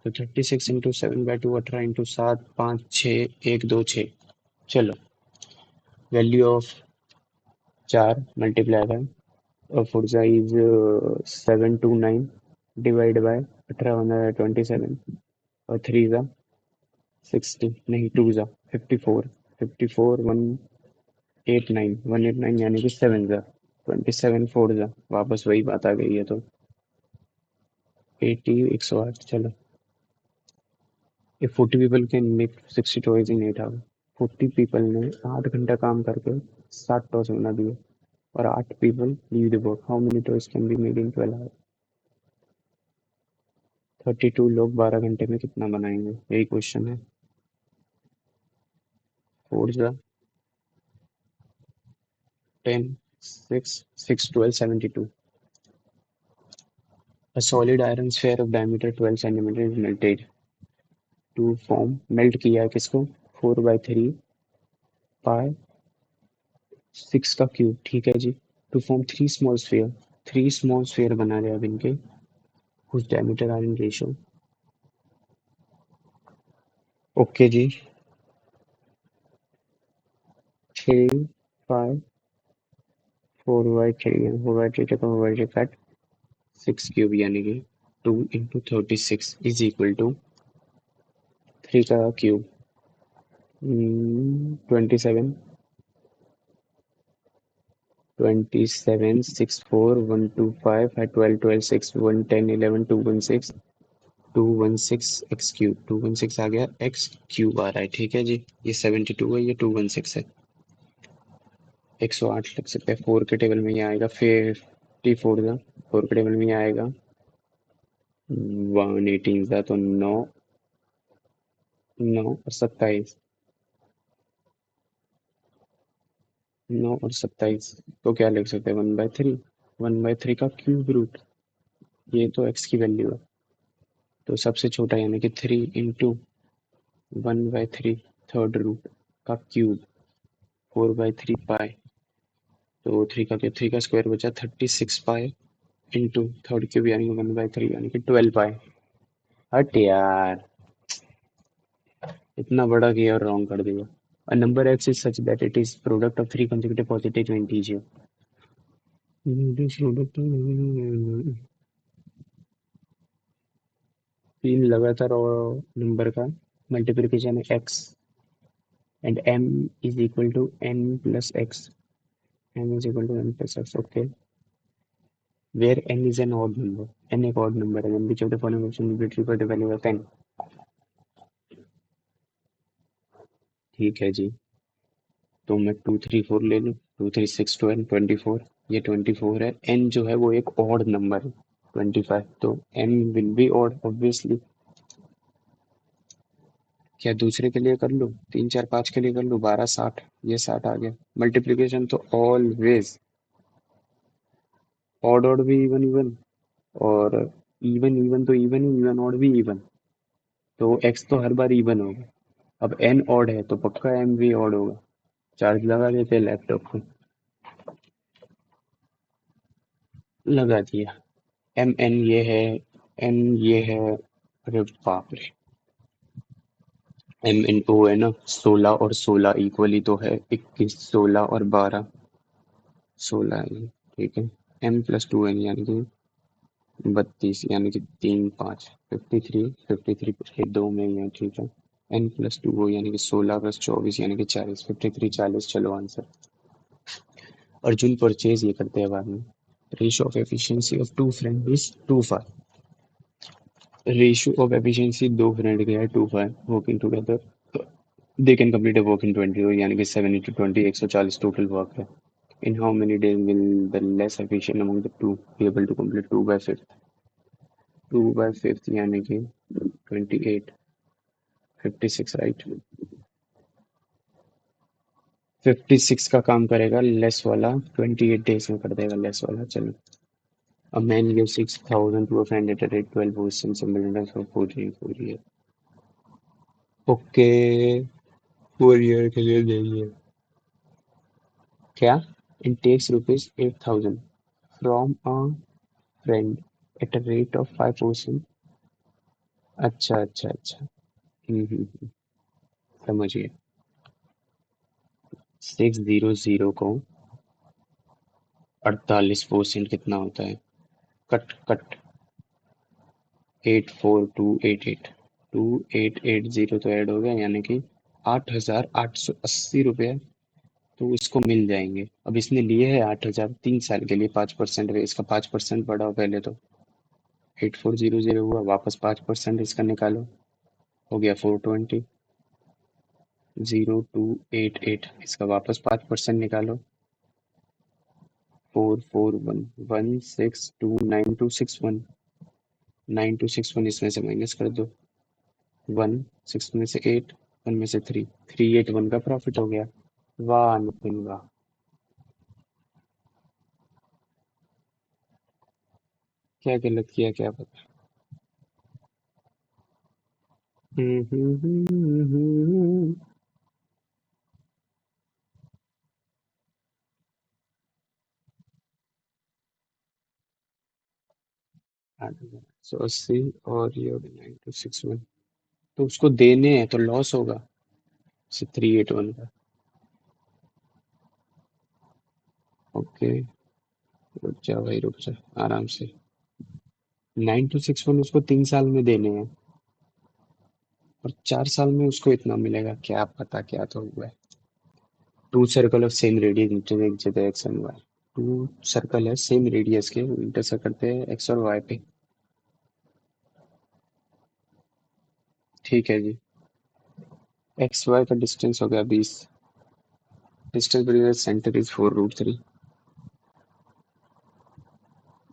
तो 36 × 7/2, 18 × 7, 5 6 1 2 6। चलो, वैल्यू ऑफ 4 मल्टीप्लाई बाय और फोर्जा इज 729 डिवाइड बाय 18 × 27 और 3 ज़ा 60, नहीं 2 ज़ा 54, 54 189, 189 यानी कि 7 ज़ा 27, 4 ज़ा वापस वही बात आ गई है तो 80 108। चलो, if 40 people can make 60 toys in 8 hours, 40 people ने 8 घंटा काम करके 60 टॉयज बना दिए और 8 people leave the work, how many toys can be made in 12 hours? 32 लोग 12 घंटे में कितना बनाएंगे, यही क्वेश्चन है। 4 ज़ा 10, 6 6 12 72। A solid iron sphere of diameter 12 centimeter is melted to form, melt किया है किसको, 4/3 पाई 6 का क्यूब, ठीक है जी। To form 3 small sphere, 3 small sphere बना रहे हैं अब इनके, whose diameter are in ratio। Okay जी, 3 5 4/3, 4/3 का 4/3 कट, 6 क्यूब यानी कि 2 × 36 इज इक्वल टू 3 का क्यूब 27, 27 6 4 1 2 5 है, 12 12 6 1 10 11 216, 216 एक्स क्यूब, 216 आ गया, एक्स क्यूब आ रहा है, ठीक है जी। ये 72 है, ये 216 है। 108 लिख सकते हैं, 4 के टेबल में ये आएगा 54 का, 4 के टेबल में ये आएगा 118 का, तो 9 9 और 27, 9 और 27, तो क्या लिख सकते हैं 1/3, 1/3 का क्यूब रूट, ये तो एक्स की वैल्यू है, तो सबसे छोटा यानी कि 3 × 1/3 थर्ड रूट का क्यूब 4/3 पाई, तो 3 का स्क्वायर बचा 36 पाई इंटू थर्ड क्यूब यानी कि 1/3 यानी कि 12 पाई। हट यार, इतना बड़ा किया और रॉन्ग कर दिया। A number x is such that it is product of three consecutive positive integer. This product तीन लगातार और नंबर का मल्टीप्लिकेशन है x and m is equal to n plus x. m is equal to n plus x. Okay. Where n is an odd number. n एक odd number है. Then which of the following option will be true for the value of n? ठीक है जी, तो मैं 2 3 4 ले लूँ, 2 3 6 12 24, ये 24 है, n जो है वो एक ऑड नंबर है 25, तो m will be odd obviously. क्या दूसरे के लिए कर लूँ, 3 4 5 के लिए कर लूँ, 12 60, ये 60 आ गया। मल्टीप्लिकेशन तो ऑलवेज ऑड ऑड भी इवन इवन, और इवन इवन तो इवन ही, इवन ऑड भी इवन, तो x तो हर बार इवन होगा। अब n ऑड है तो पक्का m भी ऑड होगा। चार्ज लगा देते हैं लैपटॉप को, लगा दिया। एम एन ये है, एन ये है, अरे बाप रे, एम एन ओ है ना, 16 और 16 इक्वली तो है 21, 16 और 12 16 है, ठीक है। एम प्लस 2 एन यानी कि 32, यानी कि 3 5 53, 53 दो में ही है, ठीक है। एन प्लस 2 हो यानी कि 16 + 24 यानी कि 40, 53 40। चलो आंसर। अर्जुन परचेज ये करते हैं बाद में। Ratio of efficiency of two friend is 2:5। Ratio of efficiency दो फ्रेंड के है 2:5 working together, they can complete a work in 20 यानी कि 7 × 20 140 टोटल वर्क है। In how many days will the less efficient among the two be able to complete 2 by 5th? 2 by 5th यानी कि 28, 56 right. 56 का काम करेगा लेस वाला, 28 days में कर देगा लेस वाला। चलो, a man gives 6,000 to a friend at a rate 12% similar for 4 year। Okay, 4 year के लिए देंगे क्या? It takes rupees 8,000 from a friend at a rate of 5%। अच्छा अच्छा अच्छा। समझिए। 600 को 48% कितना होता है? कट कट 84288, 2880 तो ऐड हो गया, यानी कि 8,880 रुपये तो इसको मिल जाएंगे। अब इसने लिए है 8,000 3 साल के लिए, 5% है इसका, 5% बढ़ाओ पहले तो। 8400 हुआ, वापस 5% इसका निकालो, हो गया 420। 0288 इसका वापस 5% निकालो, 4411629261। 9261 इसमें से माइनस कर दो, 1 6 में से 8, 1 में से 3, 381 का प्रॉफिट हो गया। वाह नितिन वाह। क्या गलत किया क्या पता। हम्म, हम्म, हम्म, हम्म, हम्म। 180 और ये 9261 तो उसको देने हैं तो लॉस होगा, 381 का। ओके, रुक जा भाई रुक जा, आराम से। 9261 उसको 3 साल में देने हैं और 4 साल में उसको इतना मिलेगा, क्या पता क्या तो हुआ है। Two circle of same radius intersect X and Y. Two circle है सेम रेडियस के, इंटरसेक्ट करते हैं एक्स और वाई पे। ठीक है जी। एक्स वाई का डिस्टेंस हो गया 20। Distance between centre is 4√3।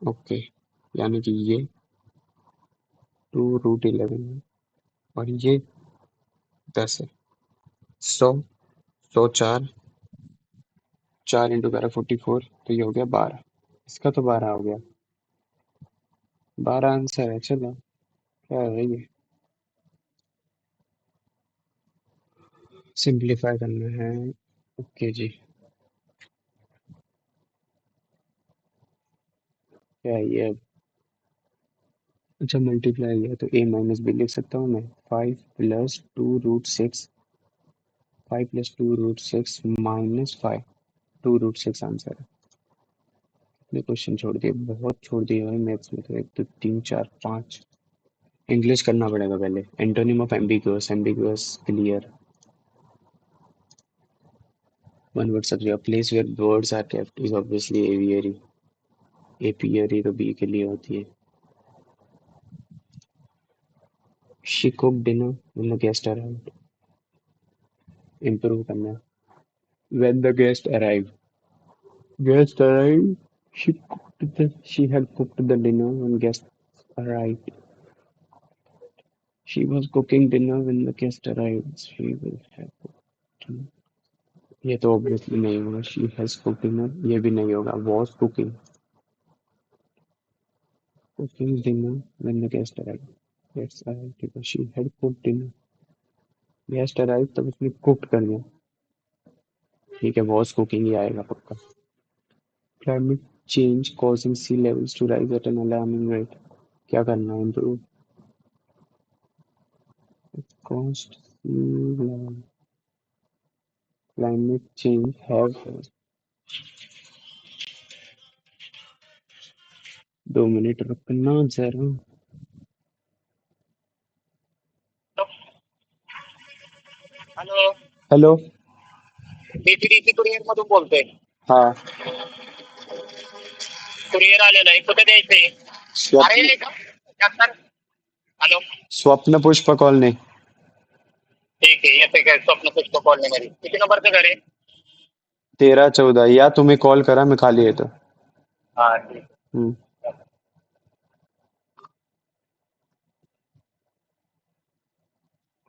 Okay, यानी कि ये 2√11 है और ये 10 है। 100, 104, 4 × 11 44, तो ये हो गया 12। इसका तो 12 हो गया, 12 आंसर है। चलो, क्या है ये, सिंप्लीफाई करना है। ओके जी। क्या है ये अब? अच्छा, मल्टीप्लाई है तो a माइनस बी लिख सकता हूँ मैं। 5 + 2√6, 5 + 2√6 -5, 2√6 आंसर है। अपने क्वेश्चन छोड़ दिए, बहुत छोड़ दिए भाई मैथ्स में तो। 1 2 3 4 5। इंग्लिश करना पड़ेगा पहले। Antonym of ambiguous, ambiguous clear. One word subject, a place where birds are kept is obviously aviary। Apiary तो बी के लिए होती है। she cooked dinner when the guest arrived। Improve करना है। when the guest arrived, guest arrived, she had cooked the dinner when guest arrived। she was cooking dinner when the guest arrived, she will have cooked। ये तो obviously नहीं होगा। she has cooked dinner, ये भी नहीं होगा। was cooking dinner when the guest arrived। guest arrived ठीक है, she had cooked dinner, guest arrived तब उसने cooked कर दिया। ठीक है, was cooking ही आएगा पक्का। climate change causing sea levels to rise at an alarming rate। क्या करना है improve? Caused sea level, climate change have। 2 minute रुकना जरा। Hello, hello. डीटीडीसी कुरिअर मधून बोलतोय। हाँ। कुरिअर आलेलं आहे, कुठे द्यायचंय? स्वप्न अरे सर, हॅलो, स्वप्न पुष्प कॉलनी। ठीक आहे, येते काय स्वप्न पुष्प कॉलनीमध्ये? किती नंबरचं घर आहे? 13-14 या तुम्हें कॉल करा मैं खाली है तो। हाँ ठीक हम्म। है।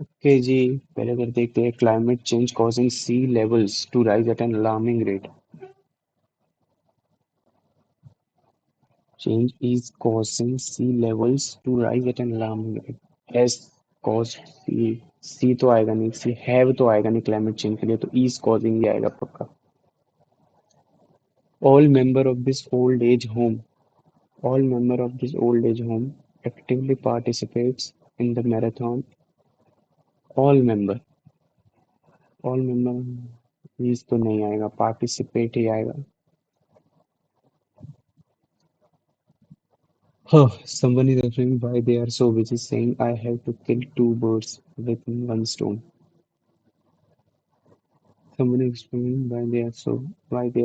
ओके जी। पहले अगर देखते हैं climate change causing sea levels to rise at an alarming rate. Change is causing sea levels to rise at an alarming rate. As cause sea. Sea तो आएगा नहीं, सी हैव तो आएगा नहीं क्लाइमेट चेंज के लिए, तो इज कॉजिंग ही आएगा पक्का। All member of this old age home. All member of this old age home actively participates in the marathon. All member, all member is तो नहीं आएगा, participate ही आएगा। Huh, someone is referring why they are so busy saying I have to kill two birds with one stone. Someone is explaining why they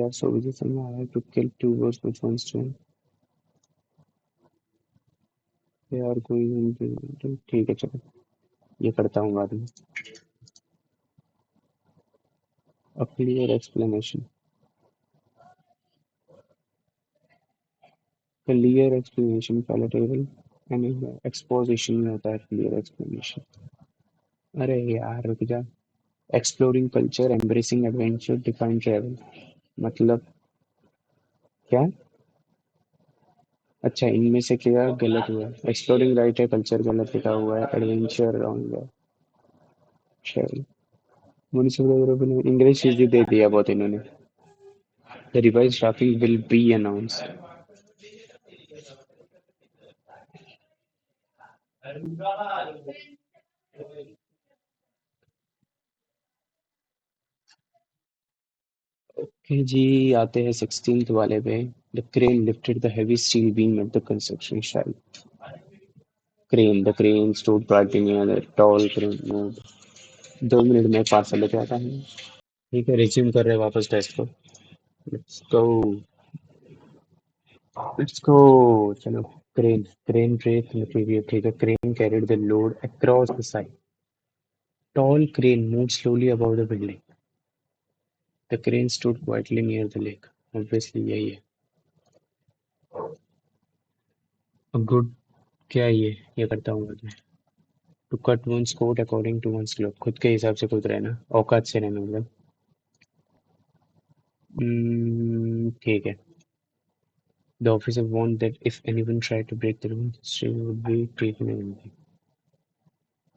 are so busy saying I have to kill two birds with one stone. They are going into ठीक है चलो, ये करता हूँ बाद में। A clear explanation. Clear explanation palatable and exposition में होता है क्लियर एक्सप्लेनेशन। अरे यार रुक जा। Exploring culture embracing adventure define travel. मतलब क्या? अच्छा, इनमें से क्या गलत हुआ है? एक्सप्लोरिंग राइट है, कल्चर गलत लिखा हुआ है, एडवेंचर रॉन्ग है, ट्रैवल। म्युनिसिपल ने इंग्लिश इजी दे दिया बहुत इन्होंने। The revise drafting will be announced. Okay जी, आते हैं 16th वाले पे। The crane lifted the heavy steel beam at the construction site. Crane. The crane stood proudly near the tall crane moved. 2 minute में पार्सल लेके आता हूँ। ठीक है, रिज्यूम कर रहे हैं वापस टेस्ट को। Let's go. Let's go. चलो। क्रेन क्रेन ड्रेप मटेरियल, ठीक है, crane carried the load across the side. Tall crane moved slowly above the building. The crane stood quietly near the lake. Obviously यही है। A good क्या है ये करता हूँ मैं। To cut one's coat according to one's cloth, खुद के हिसाब से खुद रहना, औकात से रहना मतलब। ठीक है। The officer warned that if anyone tried to break the rules, she would be taken away.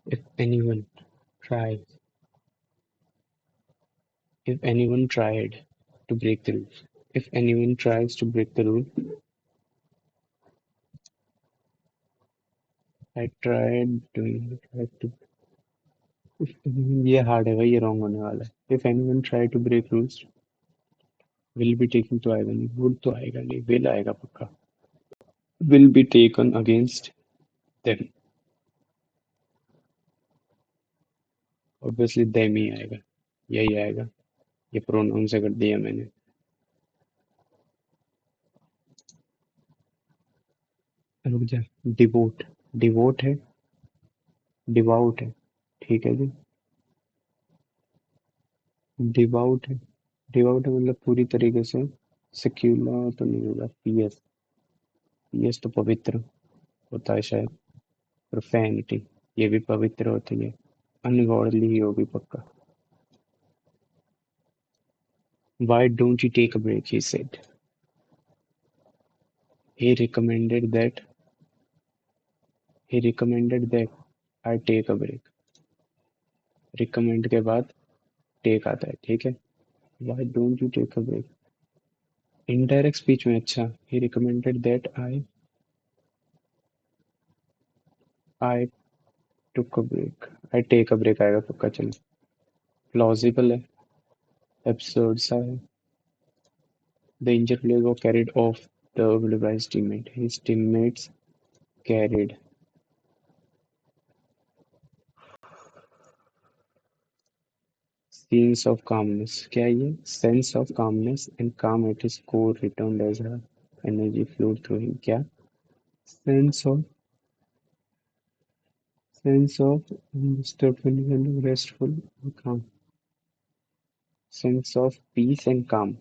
If anyone tried, if anyone tried to break the rules, if anyone tries to break the rule, I tried doing it. I to, ये hard है भाई, ये wrong होने वाला है। If anyone tried to break rules, will be taken तो आएगा नहीं, would तो आएगा नहीं, will आएगा पक्का। Will be taken against them, obviously them ही आएगा, यही आएगा। ये प्रोनाउन से कर दिया मैंने। रुक जा। डिवोट, डिवोट है, डिवाउट है, ठीक है जी। डिवाउट है, डिवाउट है मतलब पूरी तरीके से। सेक्युलर तो नहीं होगा, पीएस। पीएस तो पवित्र होता है शायद। प्रोफैनिटी, ये भी पवित्र होती है। अनगॉडली ही होगी पक्का। Why don't you take a break, he said. He recommended that he recommended that I take a break. Recommend के बाद टेक आता है, ठीक है। Why don't you take a break? Indirect speech में अच्छा। He recommended that I took a break. I take a break आएगा पक्का, चलो। प्लॉजिबल है, एब्सर्ड सा है। The injured player was carried off the field by his teammate. His teammates carried scenes of calmness. क्या है ये? Sense of calmness and calm at his core returned as her energy flowed through him. क्या? Sense of sense of undisturbed and restful and calm. Sense of peace and काम,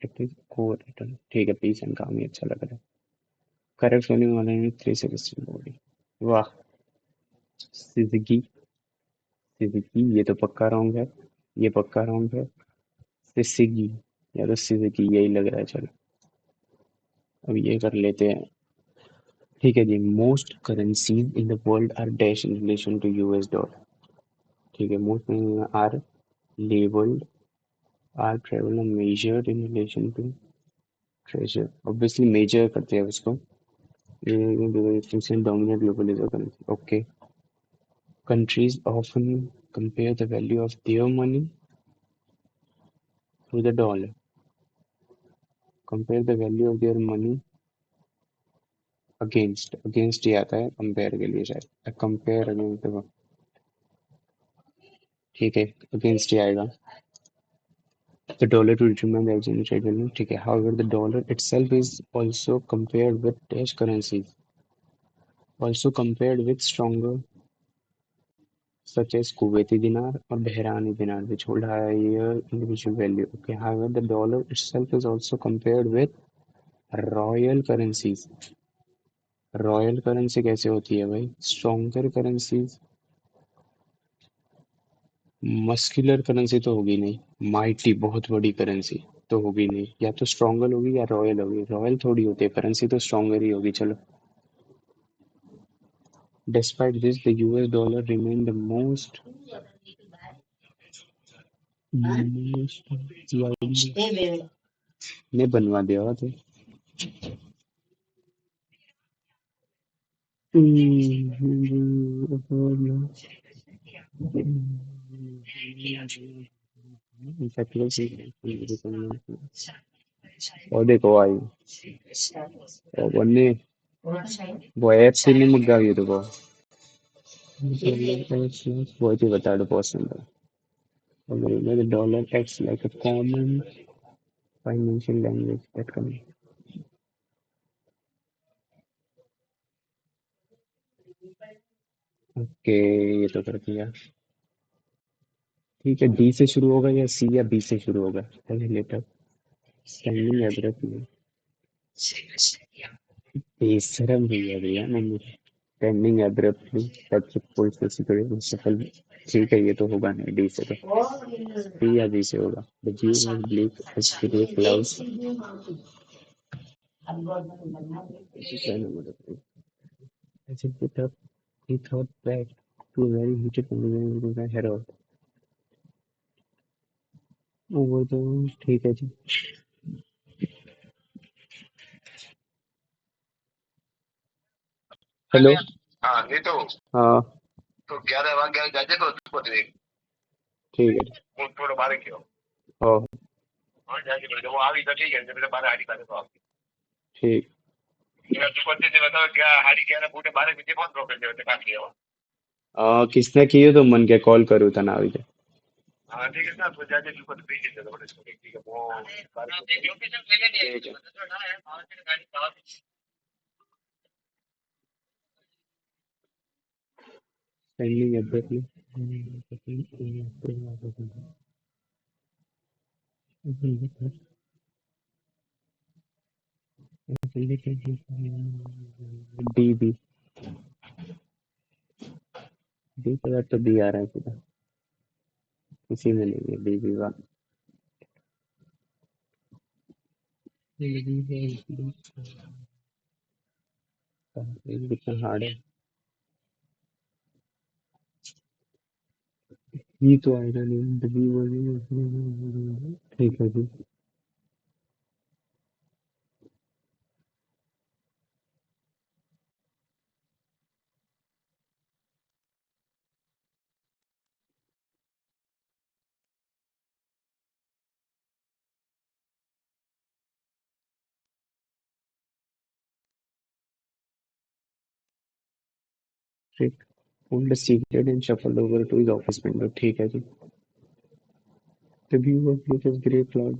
it is core, ठीक है, piece and काम, ये अच्छा लग रहा है। करेक्ट स्पेलिंग वाले में 360 बॉडी। वाह। सिजगी, सिजगी ये तो पक्का रॉन्ग है, ये पक्का रॉन्ग है। सिजगी या तो सिजगी, यही लग रहा है, चलो अब ये कर लेते हैं। ठीक है जी, most currencies in the world are dash in relation to US dollar. ठीक है, most are labelled, are travel measured in relation to treasure, obviously measure करते हैं उसको। Dominate global currency, okay. Countries often compare the value of their money to the dollar. Compare the value of their money against, against ही आता है compare के लिए शायद, compare against the, ठीक है, against ही आएगा। The dollar to determine the exchange rate value, ठीक है। However, the dollar itself is also compared with dash currencies, also compared with stronger such as Kuwaiti dinar or Bahraini dinar, which hold higher individual value. Okay, however, the dollar itself is also compared with royal currencies. Royal currency कैसे होती है भाई? Stronger currency, muscular currency तो होगी नहीं, mighty बहुत बड़ी currency तो होगी नहीं, या तो स्ट्रॉन्गर होगी या रॉयल होगी, रॉयल थोड़ी होती है करेंसी, तो स्ट्रॉन्गर ही होगी, चलो। Despite this the US dollar remain the most, ने बनवा दिया था। और देखो आई, और वन्ने वो ऐप से नहीं मुग्गा ये तो वो ही बता दो person. The dollar acts like a common financial language that can, okay, ये तो कर दिया। ठीक है, डी से शुरू होगा या सी या बी से शुरू होगा, पहले लेटर। स्टैंडिंग एवरेज में बेशरम भैया भैया mummy, standing abruptly touch pulls the cigarette सफल। ठीक है, ये तो होगा नहीं, डी से तो, सी या डी से होगा। The view was black as grey clouds, as it put up, he thought back to a very heated conversation with Harold over the, ठीक है जी। हेलो। हाँ नहीं तो हाँ। तो 11 वागे जाजे तो उसको दे ठीक है। वो थोड़ा बाहर क्यों हाँ। हाँ जाके बोले वो आ भी तो ठीक है जब बाहर हाड़ी करे तो आप ठीक। मैं तुमको दे बताओ क्या हाड़ी क्या ना बूटे बाहर भी कौन रोक दे होते काम किया किसने किए तो मन के कॉल करूँ था ना अभी। हाँ ठीक है ना तो जाजे तुमको तो भेज देते बड़े इसको ठीक है वो लोकेशन ले लेंगे ठीक है। Sending abruptly. D B, D के बाद तो डी आ रहा है सीधा, किसी में नहीं है डी बी का। कितना हार्ड है, ये तो आएगा नहीं, ठीक है जी। ठीक, pulled a secret and shuffled over to his office window, ठीक है जी। The view of Lucas grey cloud,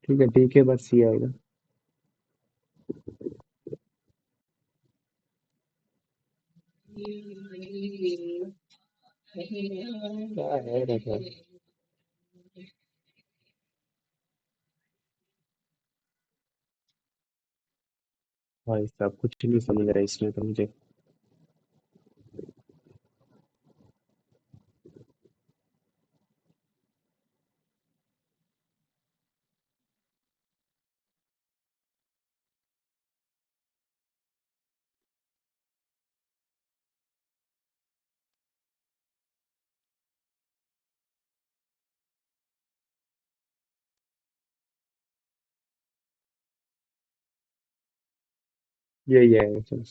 ठीक है, डी के बाद सी आएगा। क्या है मतलब। भाई साहब कुछ नहीं समझ रहा इसमें तो मुझे। यही है मतलब।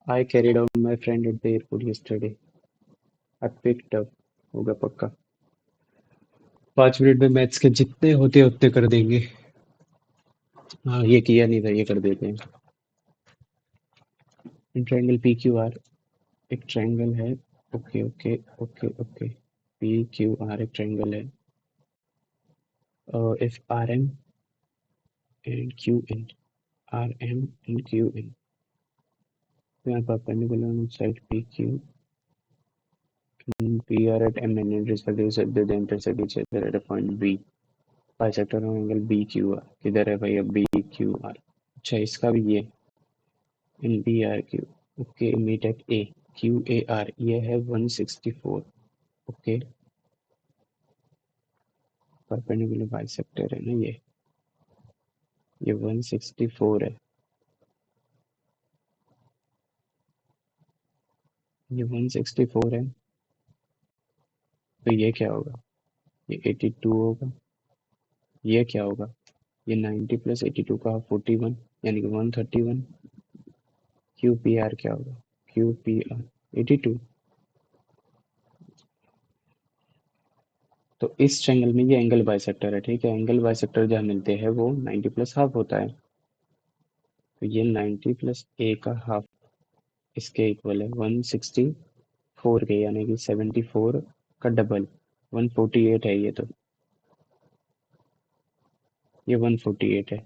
I carried on my friend at the airport yesterday. I picked up। होगा पक्का। 5 मिनट में मैथ्स के जितने होते उतने कर देंगे। हाँ ये किया नहीं था, ये कर देते हैं। Triangle P Q R. एक ट्रायंगल है। Okay okay okay okay. P Q R एक ट्रायंगल है। If R M and Q in. R M and Q in. We are perpendicular on side PQ and P are at M and respectively they intersect each other at a point B। Bisector angle B Q R किधर है भाई, अब B Q are. अच्छा इसका भी ये in B R Q. Okay meet at A Q A R, ये है 164। ओके परपेंडिकुलर बाइसेक्टर है ना ये 164 है। ये 164 है। तो ये क्या होगा, ये 82 होगा। ये क्या होगा, ये 90 प्लस 82 का 41 यानी कि 131। क्यू पी आर क्या होगा, क्यू पी आर 82। तो इस ट्रायंगल में ये एंगल बाइसेक्टर है, ठीक है। एंगल बाइसेक्टर जहाँ मिलते हैं वो 90 प्लस हाफ होता है। तो ये 90 प्लस ए का हाफ इसके इक्वल है 164 के, यानी कि 74 का डबल 148 है ये तो। ये 148 है।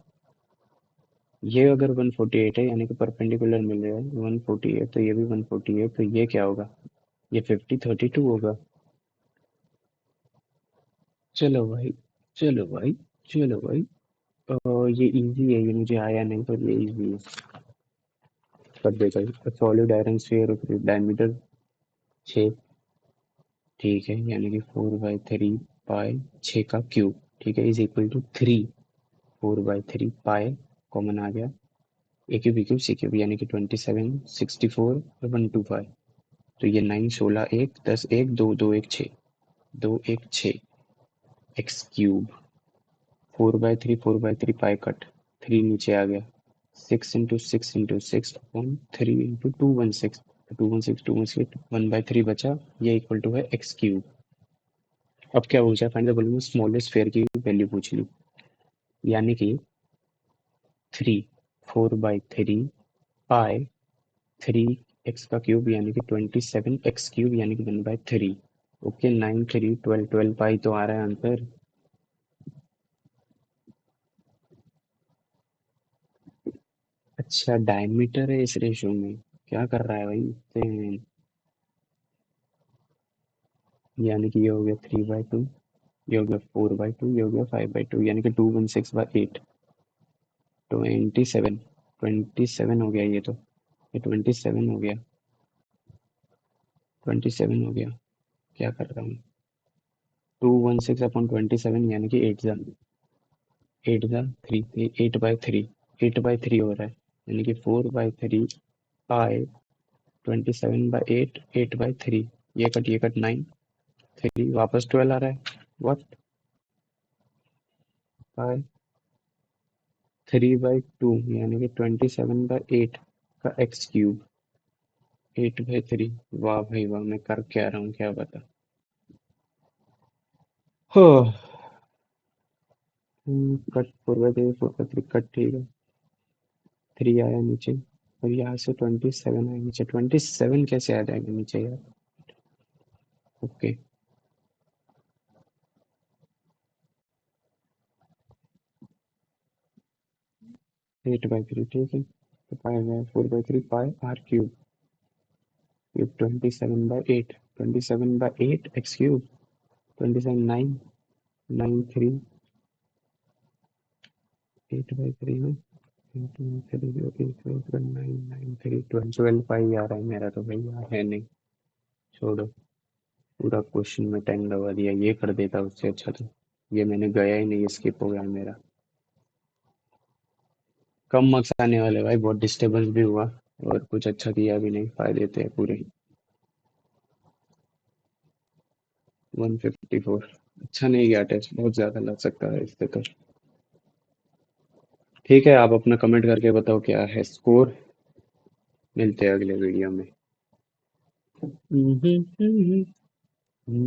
ये अगर 148 है यानी कि परपेंडिकुलर मिल रहा है 148, तो ये भी 148, तो ये क्या होगा, ये 50 32 होगा। चलो भाई, चलो भाई, चलो भाई। ये इजी है, ये मुझे आया नहीं पर ये इजी है। कर देगा। सॉलिड आयरन स्फीयर डायमीटर 6, ठीक है, यानी कि 4/3 पाई 6 का क्यूब, ठीक है, is equal to 3। 4/3 pi common आ गया। A cube b cube c cube यानी कि 27 64 और 125। तो ये 9 16 1 10 1 2 2 1 6, 2 1 6 एक्स क्यूब। 4/3 पाई कट, 3 नीचे आ गया। 6 into 6 into 6 upon 3 into 216। 216 1/3 बचा, ये इक्वल टू है एक्स क्यूब। अब क्या पूछा, find the volume of smallest sphere की वैल्यू पूछ ली, यानी कि 3। 4/3 पाई 3 एक्स का क्यूब यानी कि 27 एक्स क्यूब यानी कि 1/3। ओके 9 3 12 12 पाई तो आ रहा है आंसर। अच्छा डायमीटर है इस रेशियो में, क्या कर रहा है भाई इससे? यानी कि ये हो गया 3/2, ये हो गया 4/2, ये हो गया 5/2, यानी कि 216/8। 27, 27 हो गया ये तो। ये 27 हो गया, 27 हो गया। क्या कर रहा हूँ, 216/27 यानी कि 8 3, 8/3, 8/3 हो रहा है, यानी कि 4/3 पाई 27/8, 8/3। ये कट 9, 3 वापस 12 आ रहा है। व्हाट, पाई 3/2 यानी कि 27/8 का एक्स क्यूब। 8/3। वाह भाई वाह, मैं कर क्या रहा हूँ क्या बता। हाँ, कट 4/3 कट, ठीक है। 3 आया नीचे और यहाँ से 27 आया नीचे। 27 कैसे आ जाएगा नीचे यार। ओके 8/3, ठीक है। तो pi 4/3 pi r cube. Cube 27/8, 27/8 x cube, 27 9, 9 3, 8/3 में 12 पाई आ रहा है मेरा तो भैया, है नहीं, छोड़ो। पूरा क्वेश्चन में टाइम लगा दिया, ये कर देता उससे अच्छा तो। ये मैंने गया ही नहीं, स्किप हो गया मेरा। कम मार्क्स आने वाले भाई, बहुत डिस्टरबेंस भी हुआ और कुछ अच्छा किया भी नहीं, फायदे थे पूरे। 154, अच्छा नहीं गया टेस्ट, बहुत ज्यादा लग सकता है इस पे तो। ठीक है, आप अपना कमेंट करके बताओ क्या है स्कोर। मिलते हैं अगले वीडियो में।